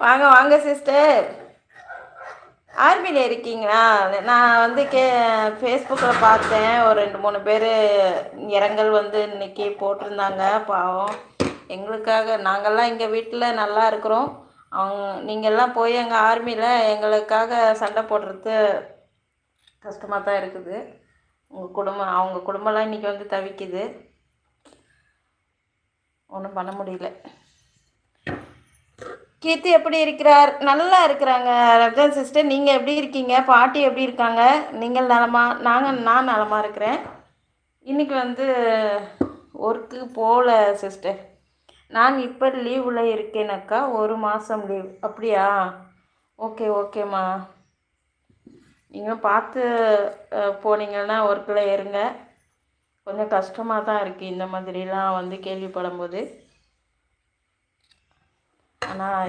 வாங்க வாங்க சிஸ்டர். ஆர்மியில் இருக்கீங்களா? நான் வந்து ஃபேஸ்புக்கில் பார்த்தேன். ஒரு 2-3 பேர் இரங்கல் வந்து இன்னைக்கு போட்டிருந்தாங்க. பாவம், எங்களுக்காக நாங்கள்லாம் எங்கள் வீட்டில் நல்லா இருக்கிறோம். நீங்கள்லாம் போய் எங்கள் ஆர்மியில் எங்களுக்காக சண்டை போடுறது கஷ்டமாக தான் இருக்குது. அவங்க குடும்பம்லாம் இன்றைக்கி வந்து தவிக்குது. ஒன்றும் பண்ண முடியல. கீர்த்தி எப்படி இருக்கிறார்? நல்லா இருக்கிறாங்க ரம்ஜான் சிஸ்டர். நீங்கள் எப்படி இருக்கீங்க? பாட்டி எப்படி இருக்காங்க? நீங்கள் நலமா? நான் நலமாக இருக்கிறேன். இன்றைக்கி வந்து ஒர்க்கு போகல சிஸ்டர். நான் இப்போ லீவில் இருக்கேனக்கா. 1 மாதம் லீவ். அப்படியா? ஓகே ஓகேம்மா. நீங்கள் பார்த்து போனீங்கன்னா ஒர்க்கில் இருங்க. கொஞ்சம் கஷ்டமாக தான் இருக்குது இந்த மாதிரிலாம் வந்து கேள்விப்படும் போது. ஆனால்